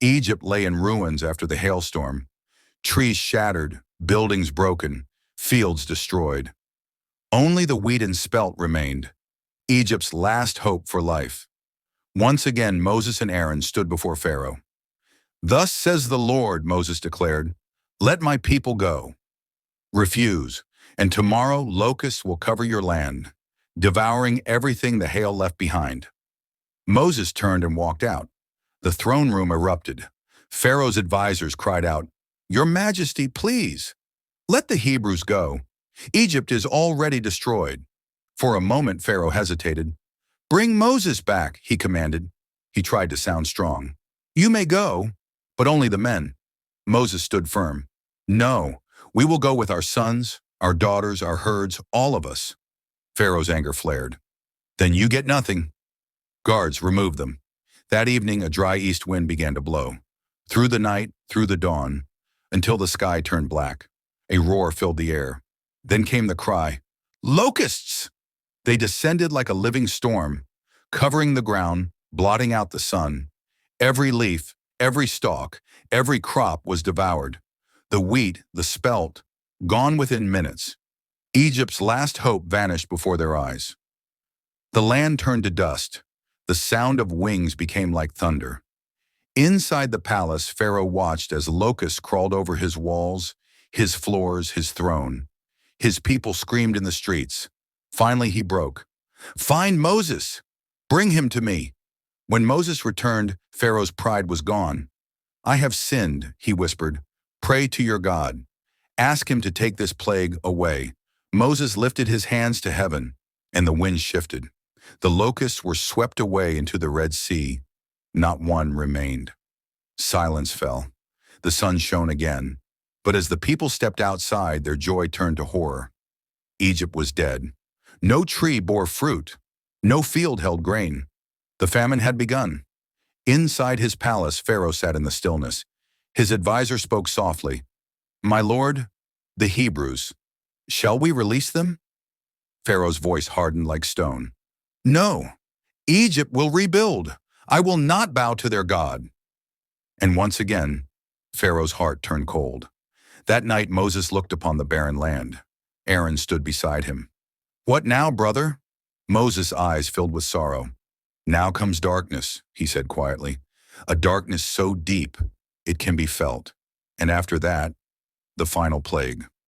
Egypt lay in ruins after the hailstorm. Trees shattered, buildings broken, fields destroyed. Only the wheat and spelt remained, Egypt's last hope for life. Once again Moses and Aaron stood before Pharaoh. "Thus says the Lord," Moses declared, "let my people go. Refuse, and tomorrow locusts will cover your land, devouring everything the hail left behind." Moses turned and walked out. The throne room erupted. Pharaoh's advisors cried out, "Your Majesty, please, let the Hebrews go. Egypt is already destroyed." For a moment Pharaoh hesitated. "Bring Moses back," he commanded. He tried to sound strong. "You may go, but only the men." Moses stood firm. "No, we will go with our sons, our daughters, our herds, all of us." Pharaoh's anger flared. "Then you get nothing." Guards, remove them. That evening a dry east wind began to blow. Through the night, through the dawn, until the sky turned black. A roar filled the air. Then came the cry, "Locusts!" They descended like a living storm, covering the ground, blotting out the sun. Every leaf, every stalk, every crop was devoured. The wheat, the spelt, gone within minutes. Egypt's last hope vanished before their eyes. The land turned to dust. The sound of wings became like thunder. Inside the palace, Pharaoh watched as locusts crawled over his walls, his floors, his throne. His people screamed in the streets. Finally he broke. "Find Moses! Bring him to me!" When Moses returned, Pharaoh's pride was gone. "I have sinned," he whispered. "Pray to your God. Ask him to take this plague away." Moses lifted his hands to heaven, and the wind shifted. The locusts were swept away into the Red Sea. Not one remained. Silence fell. The sun shone again. But as the people stepped outside, their joy turned to horror. Egypt was dead. No tree bore fruit. No field held grain. The famine had begun. Inside his palace, Pharaoh sat in the stillness. His advisor spoke softly. "My lord, the Hebrews, shall we release them?" Pharaoh's voice hardened like stone. "No, Egypt will rebuild. I will not bow to their God." And once again, Pharaoh's heart turned cold. That night Moses looked upon the barren land. Aaron stood beside him. "What now, brother?" Moses' eyes filled with sorrow. "Now comes darkness," he said quietly. "A darkness so deep it can be felt. And after that, the final plague."